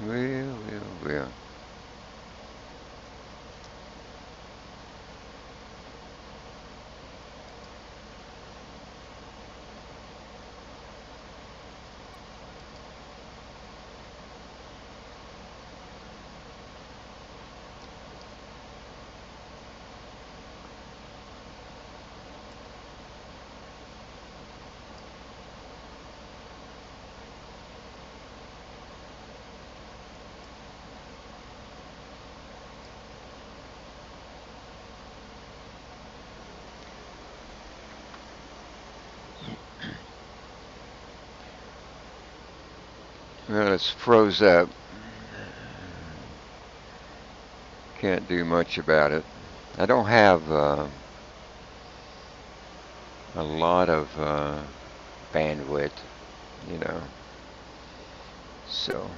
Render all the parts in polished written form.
Well. Well, it's froze up. Can't do much about it. I don't have a lot of bandwidth, you know, so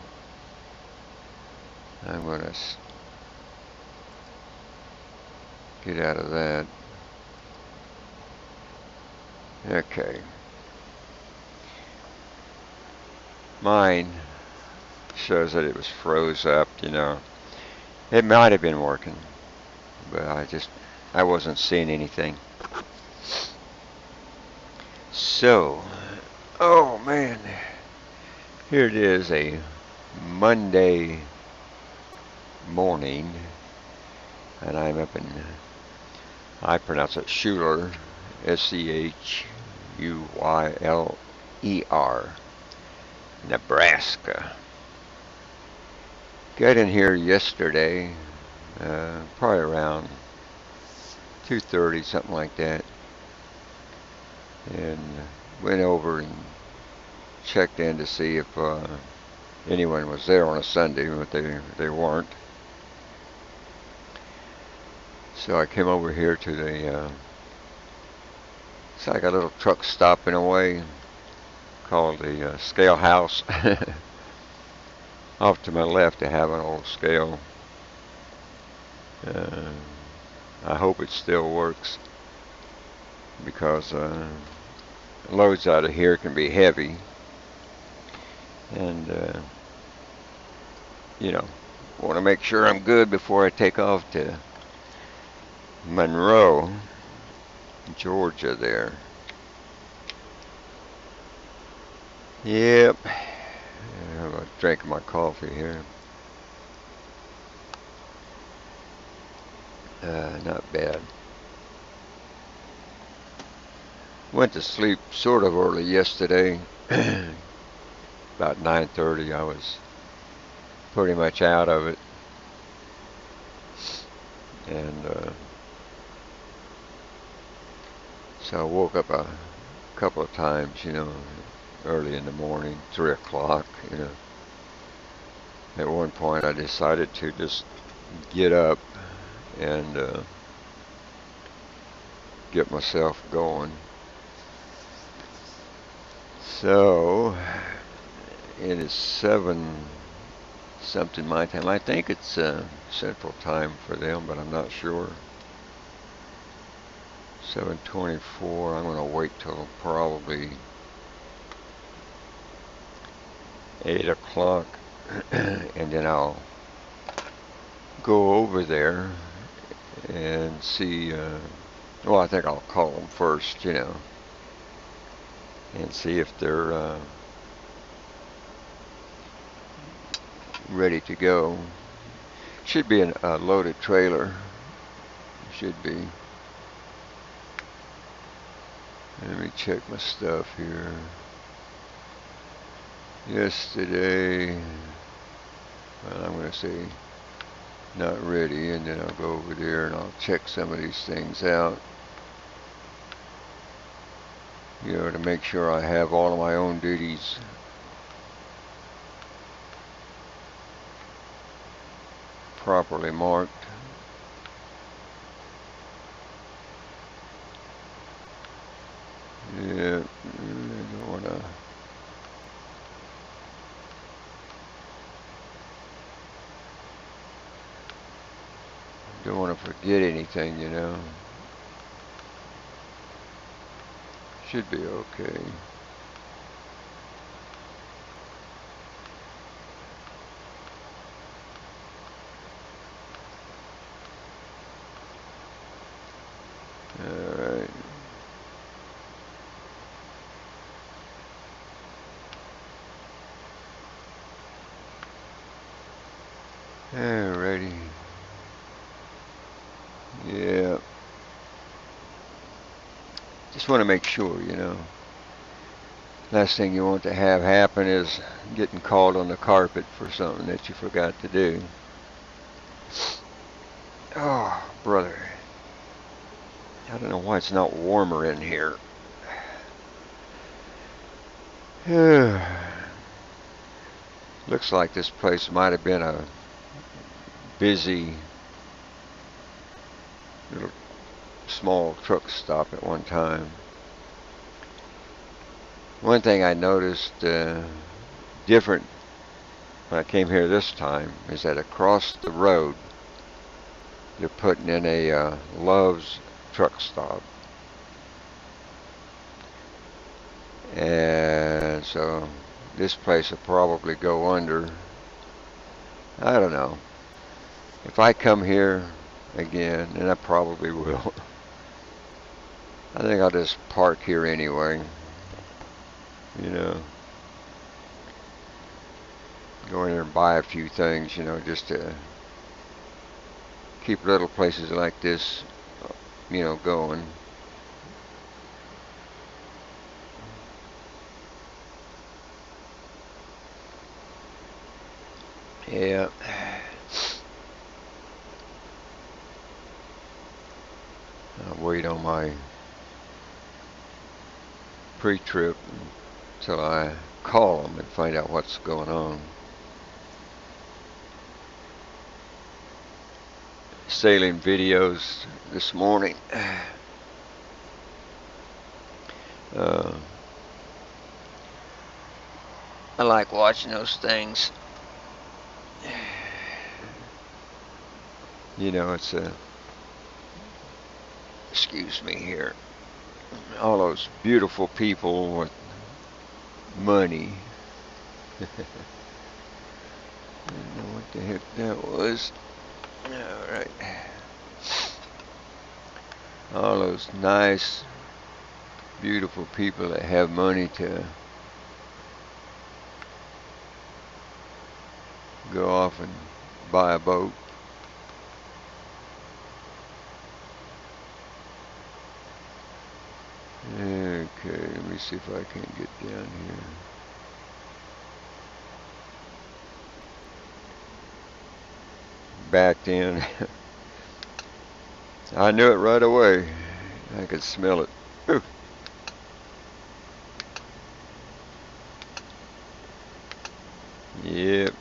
I'm going to get out of that. Okay. Mine shows that it was froze up, you know. It might have been working, but I wasn't seeing anything. So, oh man, here it is, a Monday morning, and I'm up in, I pronounce it Schuyler, Schuyler, Nebraska. Got in here yesterday, probably around 2:30, something like that, and went over and checked in to see if anyone was there on a Sunday, but they weren't. So I came over here to it's like a little truck stop in a way, called the scale house. Off to my left, they have an old scale. Uh, I hope it still works because loads out of here can be heavy, and you know, want to make sure I'm good before I take off to Monroe, Georgia. There. Yep. I'm gonna drink my coffee here. Not bad. Went to sleep sort of early yesterday. About 9:30. I was pretty much out of it, and so I woke up a couple of times, you know, early in the morning, 3 o'clock. You know, at one point I decided to just get up and get myself going. So it is 7 something my time. I think it's Central Time for them, but I'm not sure. 7:24. I'm gonna wait till probably 8 o'clock, and then I'll go over there and see. Well, I think I'll call them first, you know, and see if they're ready to go. Should be a loaded trailer. Should be. Let me check my stuff here. Yesterday, well, I'm going to say not ready, and then I'll go over there and I'll check some of these things out. You know, to make sure I have all of my own duties properly marked. Yeah, don't want to forget anything, you know. Should be okay. Alrighty. Yeah. Just want to make sure, you know. Last thing you want to have happen is getting called on the carpet for something that you forgot to do. Oh, brother. I don't know why it's not warmer in here. Looks like this place might have been a busy little small truck stop at one time. One thing I noticed different when I came here this time is that across the road they're putting in a Love's truck stop. And so this place will probably go under. I don't know. If I come here again, and I probably will, I think I'll just park here anyway. You know, go in there and buy a few things, you know, just to keep little places like this, you know, going. Yeah. I'll wait on my pre-trip until I call them and find out what's going on. Sailing videos this morning. I like watching those things. You know, it's a, excuse me here, all those beautiful people with money. I don't know what the heck that was. Alright. All those nice, beautiful people that have money to go off and buy a boat. Okay, let me see if I can get down here. Backed in. I knew it right away. I could smell it. Ooh. Yep.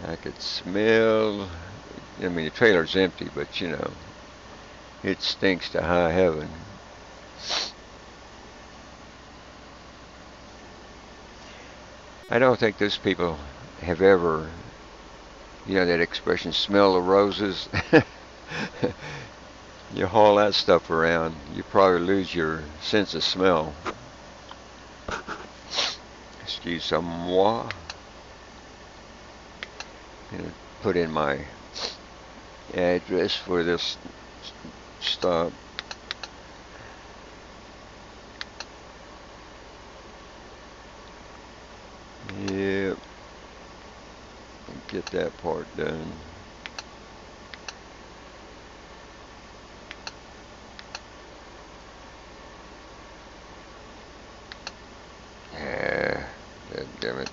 I could smell. I mean, the trailer's empty, but you know, it stinks to high heaven. I don't think those people have ever, you know, that expression, smell the roses. You haul that stuff around, you probably lose your sense of smell. Excuse-moi. Put in my address for this stop. Yep. Get that part done. Ah, damn it.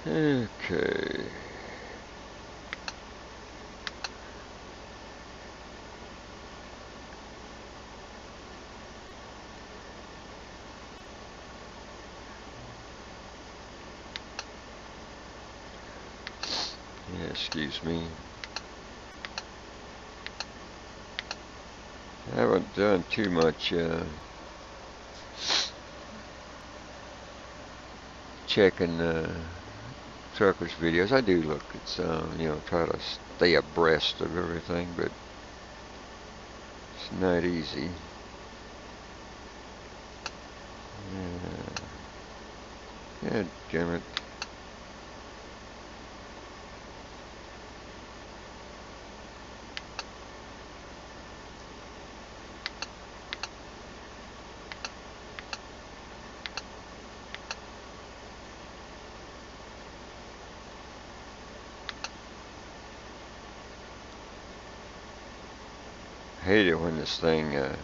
Okay. Yeah, excuse me. I haven't done too much checking truckers' videos. I do look at some, you know, try to stay abreast of everything, but it's not easy. God damn it. hate it when this thing yeah.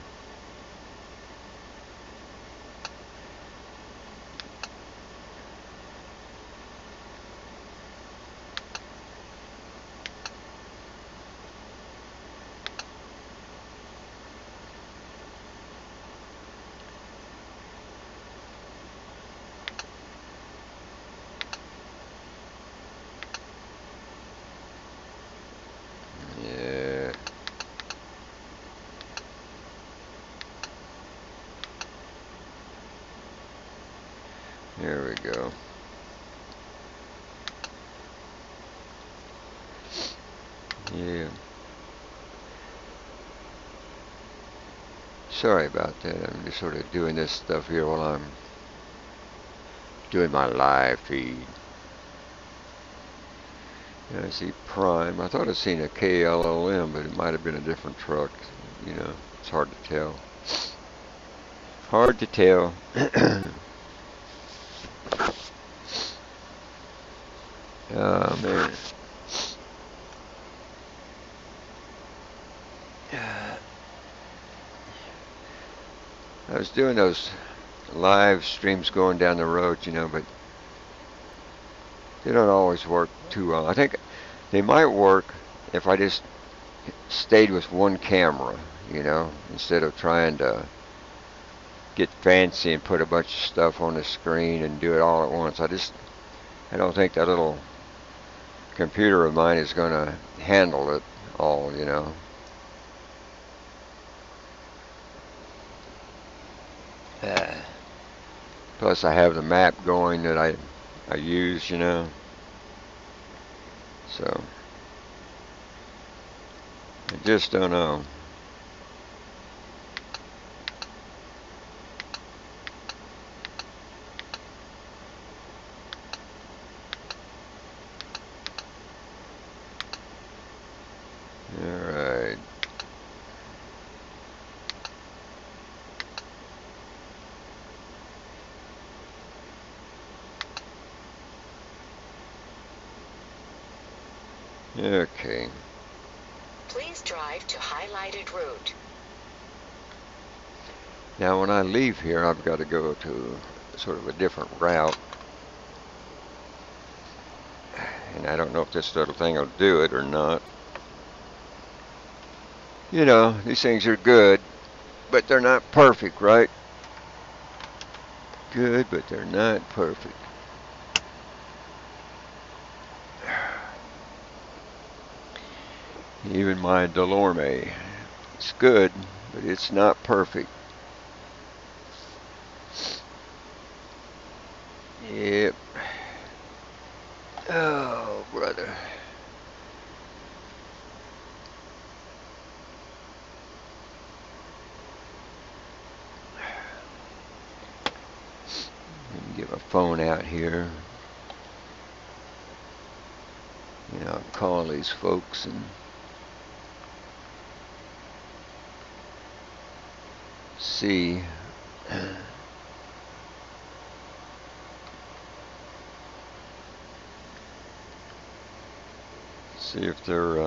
Here we go. Yeah. Sorry about that. I'm just sort of doing this stuff here while I'm doing my live feed. Yeah, I see Prime. I thought I'd seen a KLLM, but it might have been a different truck. You know, it's hard to tell. Hard to tell. Oh, man. I was doing those live streams going down the road, you know, but they don't always work too well. I think they might work if I just stayed with one camera, you know, instead of trying to get fancy and put a bunch of stuff on the screen and do it all at once. I don't think that little computer of mine is going to handle it all, you know. Plus I have the map going that I use, you know. So I just don't know. Alright. Okay. Please drive to highlighted route. Now when I leave here, I've got to go to sort of a different route. And I don't know if this little thing will do it or not. You know, these things are good, but they're not perfect, right? Good, but they're not perfect. Even my Delorme, it's good, but it's not perfect. Yep. Oh, brother. Let me get my phone out here. You know, call these folks and see. See if they're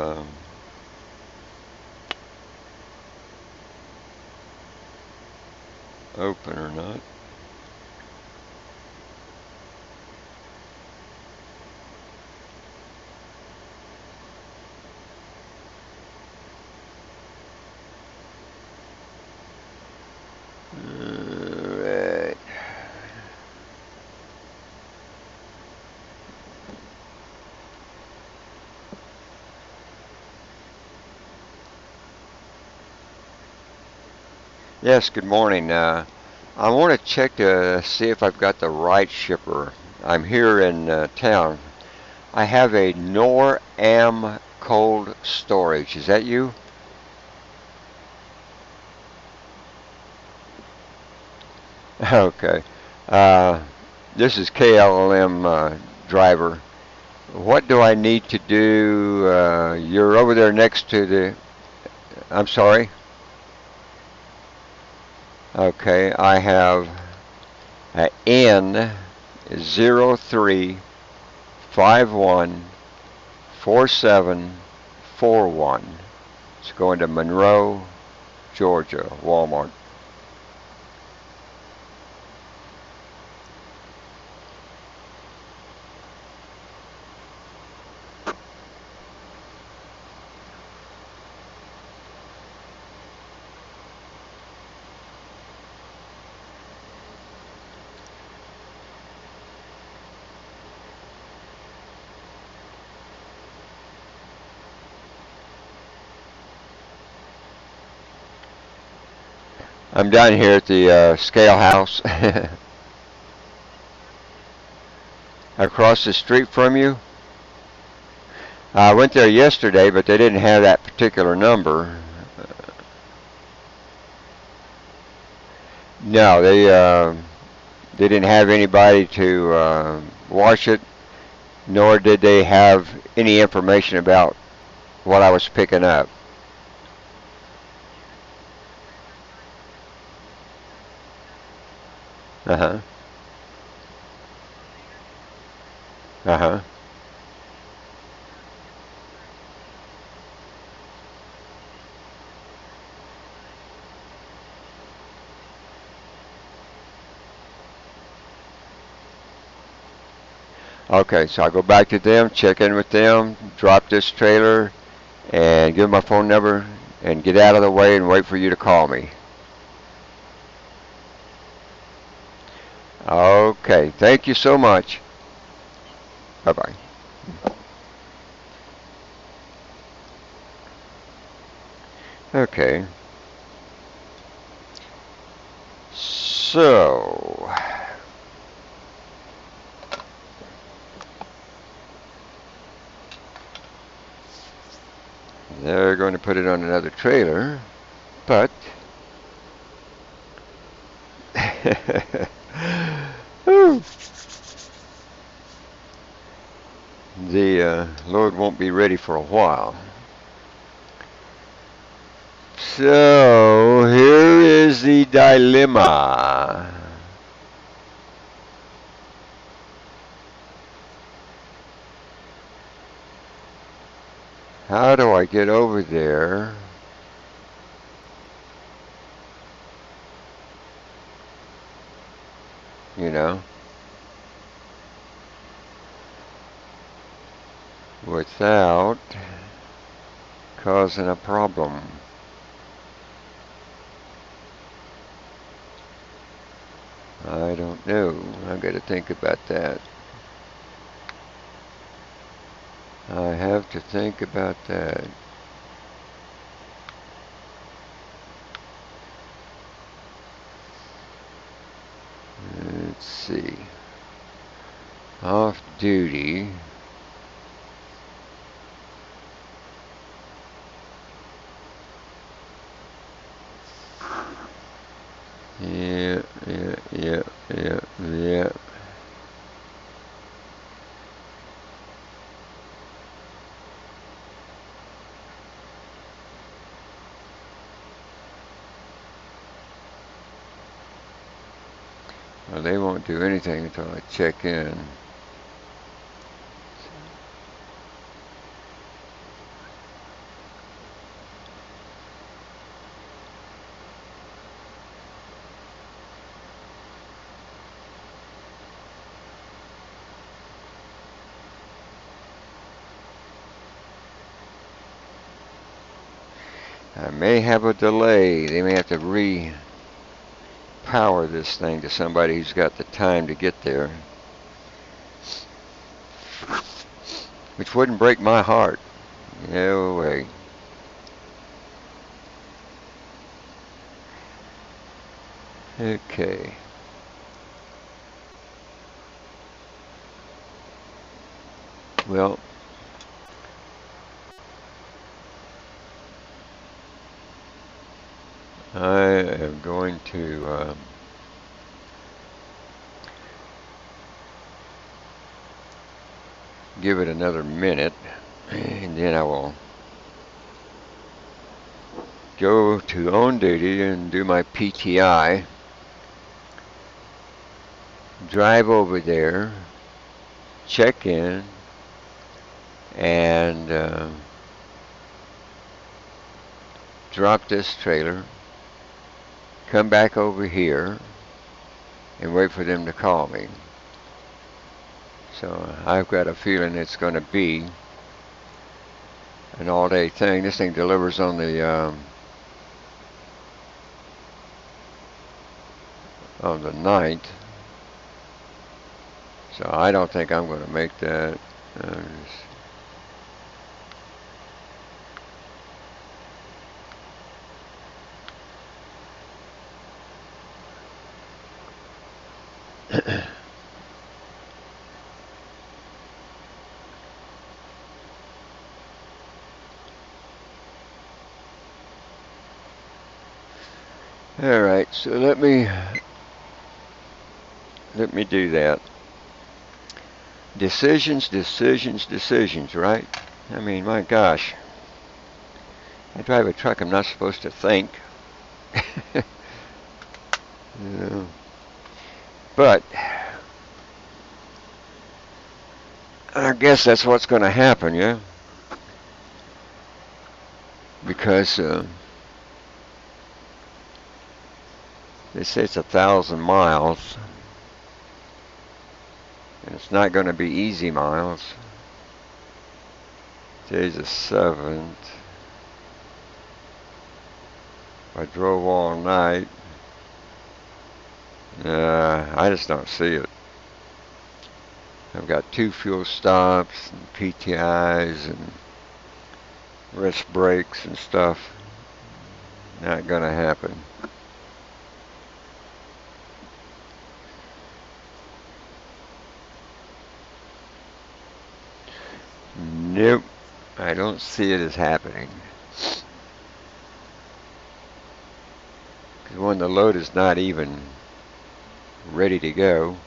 open or not. Alright. Yes, good morning. I want to check to see if I've got the right shipper. I'm here in town. I have a NorAm cold storage. Is that you? Okay. Uh, this is KLLM driver. What do I need to do? You're over there next to the. I'm sorry. Okay, I have N03514741. It's going to Monroe. Georgia, Walmart. I'm down here at the Scale House across the street from you. I went there yesterday, but they didn't have that particular number. No, they didn't have anybody to wash it, nor did they have any information about what I was picking up. Uh huh. Uh huh. Okay, so I go back to them, check in with them, drop this trailer, and give them my phone number, and get out of the way and wait for you to call me. Okay, thank you so much. Bye bye. Okay. So, they're going to put it on another trailer, but the load won't be ready for a while. So, here is the dilemma. How do I get over there? You know, without causing a problem. I don't know. I got to think about that. I have to think about that. Let's see. Off duty. Yeah, yeah, yeah, yeah, yeah. Well, they won't do anything until I check in. I may have a delay. They may have to re-power this thing to somebody who's got the time to get there, which wouldn't break my heart. No way. Okay. Well, I am going to give it another minute, and then I will go to on duty and do my PTI, drive over there, check in, and drop this trailer, come back over here and wait for them to call me. So I've got a feeling it's going to be an all-day thing. This thing delivers on the 9th. So I don't think I'm going to make that. All right, so let me do that. Decisions, decisions, decisions, right? I mean, my gosh. I drive a truck, I'm not supposed to think. Yeah. But I guess that's what's going to happen, yeah? Because they say it's 1,000 miles, and it's not going to be easy miles. Today's the 7th. I drove all night. I just don't see it. I've got 2 fuel stops, and PTIs, and rest breaks and stuff. Not going to happen. Nope, I don't see it as happening. Because when the load is not even ready to go.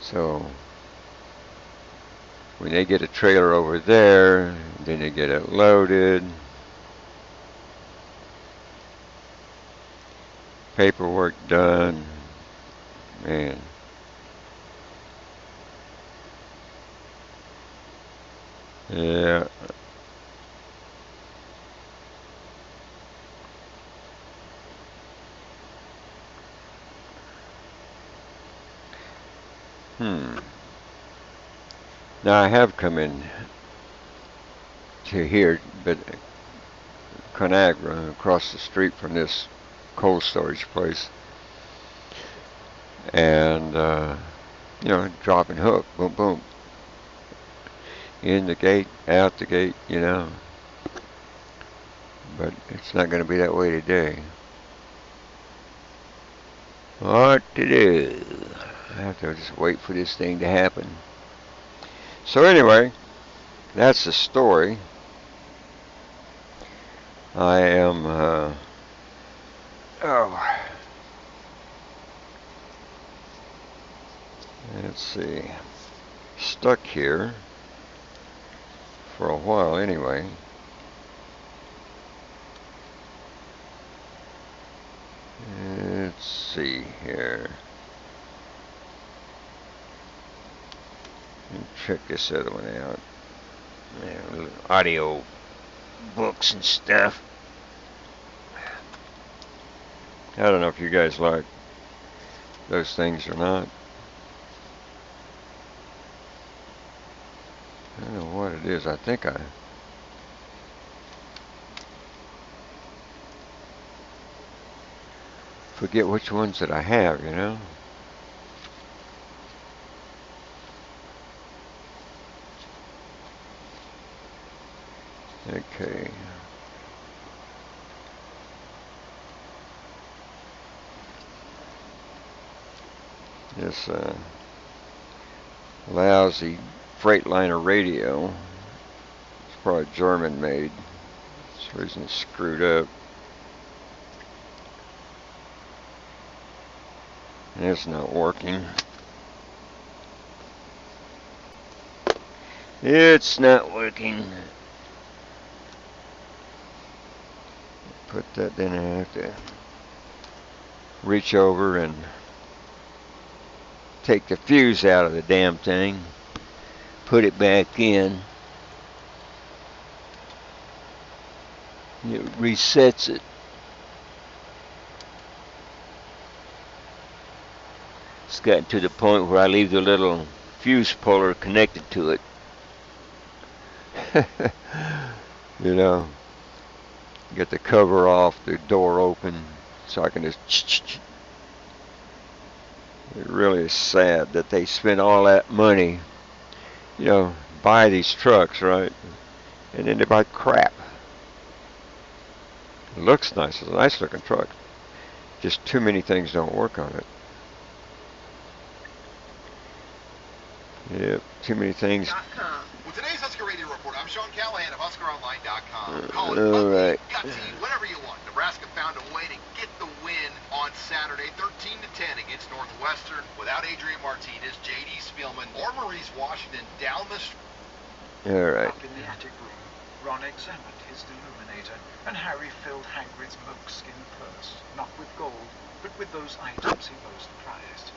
So when they get a trailer over there, then they get it loaded. Paperwork done. Man. Yeah. Now I have come in to here, but Conagra, across the street from this cold storage place, and drop and hook, boom, boom, in the gate, out the gate, But it's not going to be that way today. What to do? I have to just wait for this thing to happen. So anyway, that's the story. I am, let's see, stuck here for a while anyway. Let's see here. Check this other one out. Audio books and stuff. I don't know if you guys like those things or not. I don't know what it is. I think I forget which ones that I have, Okay. This lousy Freightliner radio. It's probably German made. For some reason it's screwed up. And it's not working. It's not working. Put that, then I have to reach over and take the fuse out of the damn thing, put it back in. It resets it. It's gotten to the point where I leave the little fuse puller connected to it. You know, get the cover off, the door open, so I can just. It really is sad that they spend all that money, buy these trucks, right? And then they buy crap. It looks nice. It's a nice looking truck. Just too many things don't work on it. Yep, too many things. With today's Husker Radio Report, I'm Sean Callahan of HuskerOnline.com. Call it All ugly, right. gutsy, whatever you want. Nebraska found a way to get the win on Saturday, 13-10 against Northwestern, without Adrian Martinez, J.D. Spielman, or Maurice Washington down the street. All right. Up in the attic room, Ron examined his illuminator, and Harry filled Hagrid's moleskin purse, not with gold, but with those items he most prized.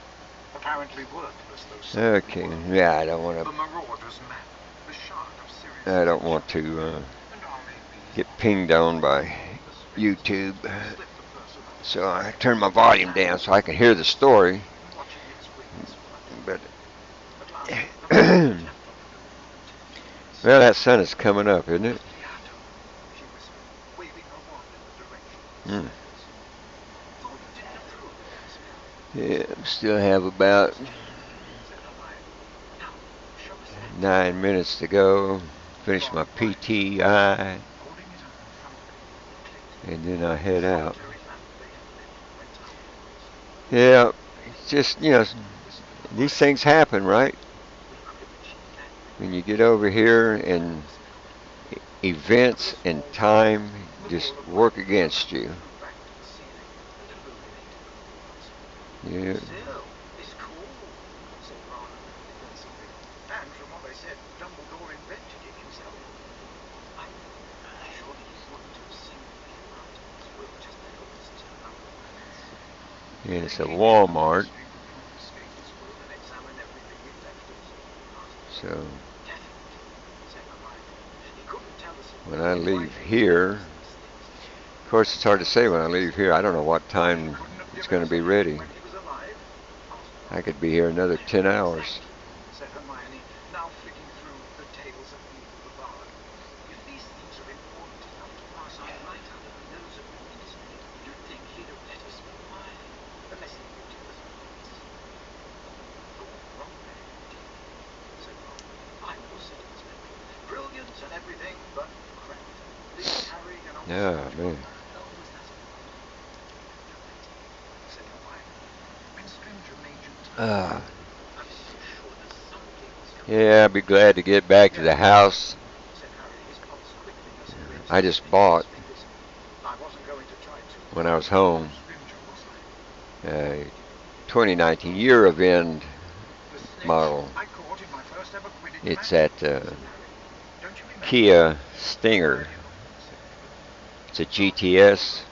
Apparently worthless, though. Okay. Yeah, I don't want The to. Marauder's map, the shard of Sirius. I don't want to get pinged on by YouTube. So I turned my volume down so I can hear the story. But well, that sun is coming up, isn't it? Mm. Yeah, still have about 9 minutes to go. Finish my PTI, and then I head out. Yeah, it's just, these things happen, right? When you get over here and events and time just work against you. Yeah. And it's a Walmart. So when I leave here, of course it's hard to say when I leave here. I don't know what time it's going to be ready. I could be here another 10 hours. Yeah, man. Yeah, I'd be glad to get back to the house I just bought when I was home. 2019 year of end model. It's at Kia Stinger. It's a GTS,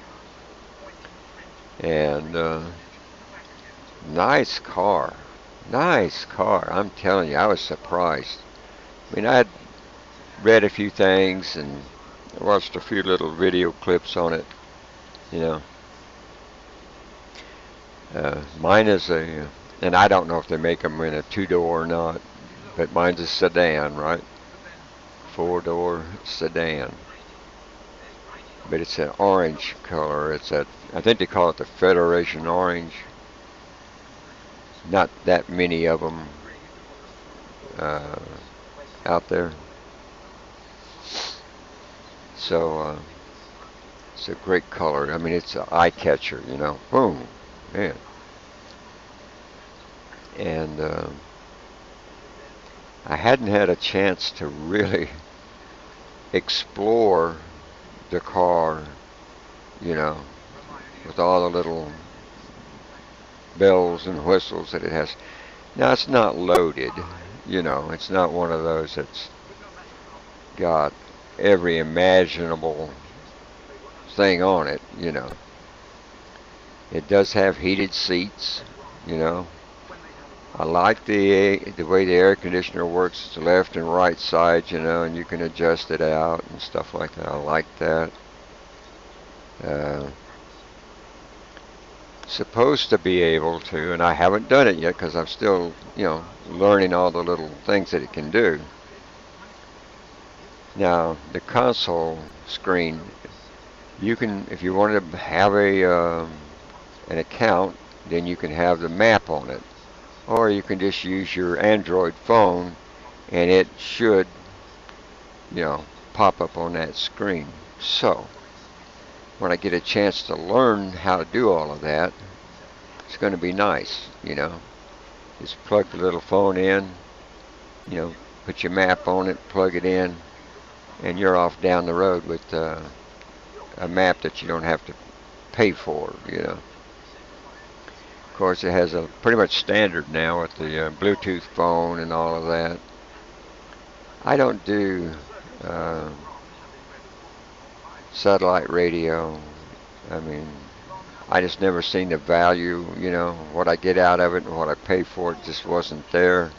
and nice car. Nice car. I'm telling you, I was surprised. I mean, I had read a few things and watched a few little video clips on it, you know. Mine is and I don't know if they make them in a two-door or not, but mine's a sedan, right? Four-door sedan. But it's an orange color. I think they call it the Federation Orange. Not that many of them out there. So it's a great color. I mean, it's an eye catcher, you know. Boom, man. And I hadn't had a chance to really explore the car, you know, with all the little bells and whistles that it has. Now, it's not loaded, you know. It's not one of those that's got every imaginable thing on it, you know. It does have heated seats, you know. I like the way the air conditioner works. It's the left and right side, you know, and you can adjust it out and stuff like that. I like that. Uh, Supposed to be able to, and I haven't done it yet because I'm still, learning all the little things that it can do. Now, the console screen, you can, if you want to have an account, then you can have the map on it, or you can just use your Android phone, and it should, you know, pop up on that screen. So, when I get a chance to learn how to do all of that, it's going to be nice. Just plug the little phone in, you know, put your map on it, plug it in, and you're off down the road with a map that you don't have to pay for. Of course, it has a pretty much standard now with the Bluetooth phone and all of that. I don't do uh, satellite radio. I mean, I just never seen the value, what I get out of it and what I pay for it just wasn't there.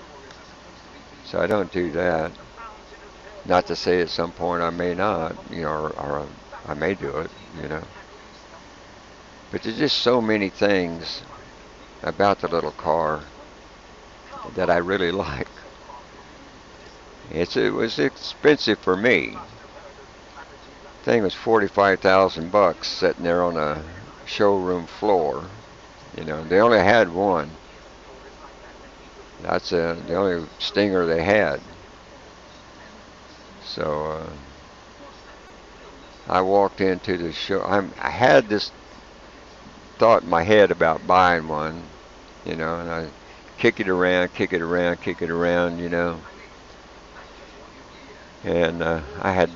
So I don't do that. Not to say at some point I may not, or I may do it. But there's just so many things about the little car that I really like. It was expensive for me. Thing was 45,000 bucks sitting there on a showroom floor. They only had one. That's the only Stinger they had. So I walked into the show. I had this thought in my head about buying one, and I kick it around, kick it around, kick it around. And I had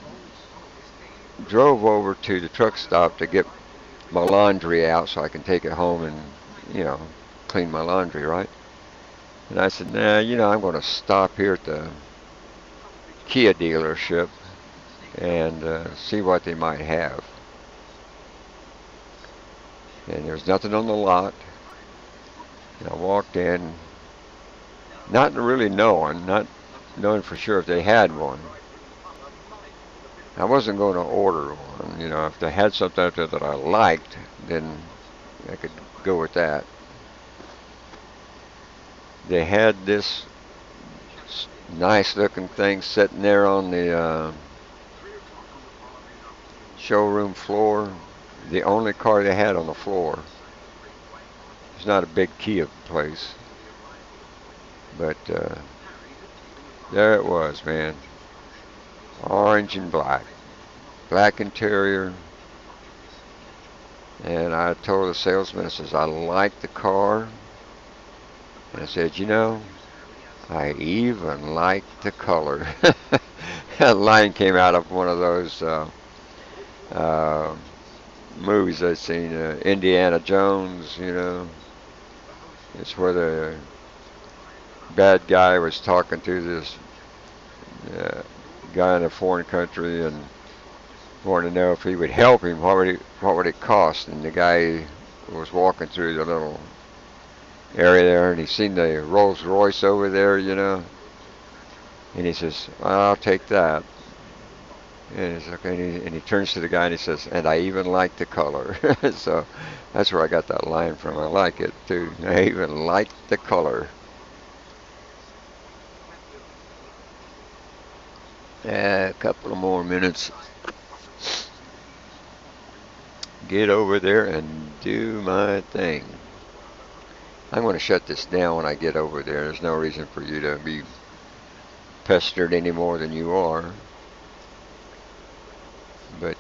drove over to the truck stop to get my laundry out so I can take it home and, you know, clean my laundry, right? And I said, nah, I'm going to stop here at the Kia dealership and see what they might have. And there's nothing on the lot. And I walked in, not knowing for sure if they had one. I wasn't going to order one. If they had something out there that I liked, then I could go with that. They had this nice looking thing sitting there on the showroom floor. The only car they had on the floor. It's not a big Kia place. But there it was, man. Orange and black. Black interior. And I told the salesman, I says, I like the car. And I said, I even like the color. That line came out of one of those uh, movies I've seen, Indiana Jones. It's where the bad guy was talking to this uh, guy in a foreign country and wanted to know if he would help him, what would it cost? And the guy was walking through the little area there, and he seen the Rolls Royce over there. And he says, well, I'll take that. And it's okay. And he turns to the guy and he says, and I even like the color. So that's where I got that line from. I like it too. I even like the color. A couple of more minutes. Get over there and do my thing. I'm going to shut this down when I get over there. There's no reason for you to be pestered any more than you are. But,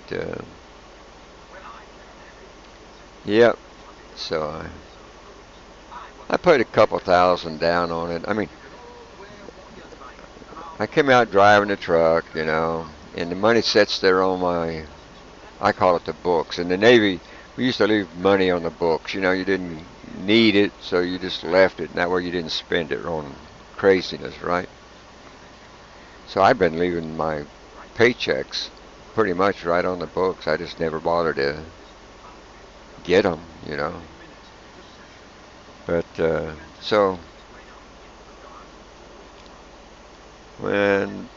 yep. So I put a couple thousand down on it. I mean, I came out driving the truck, and the money sits there on I call it the books. In the Navy, we used to leave money on the books. You didn't need it, so you just left it. And that way you didn't spend it on craziness, right? So I've been leaving my paychecks pretty much right on the books. I just never bothered to get them. But so when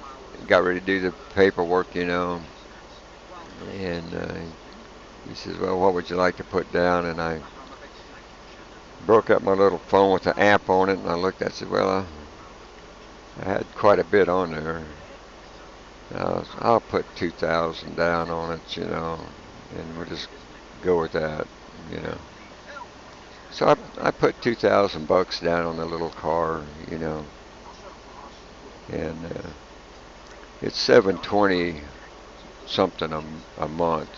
I got ready to do the paperwork, and He says, well, what would you like to put down? And I broke up my little phone with the app on it, and I looked at it and said, well, I had quite a bit on there. I'll put 2,000 down on it, and we'll just go with that, you know. So I put 2,000 bucks down on the little car, and it's 720 something a month,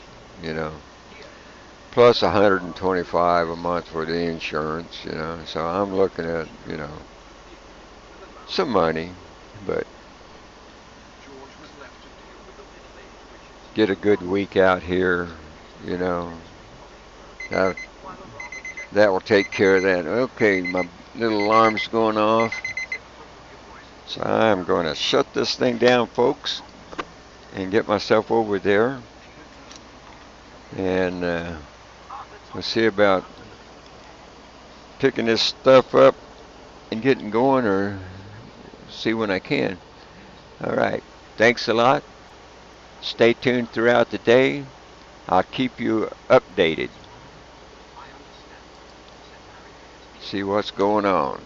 plus 125 a month for the insurance, So I'm looking at, some money, but get a good week out here, you know. That, that will take care of that. Okay, my little alarm's going off. So I'm going to shut this thing down, folks, and get myself over there. And we'll see about picking this stuff up and getting going, or see when I can. All right. Thanks a lot. Stay tuned throughout the day. I'll keep you updated. See what's going on.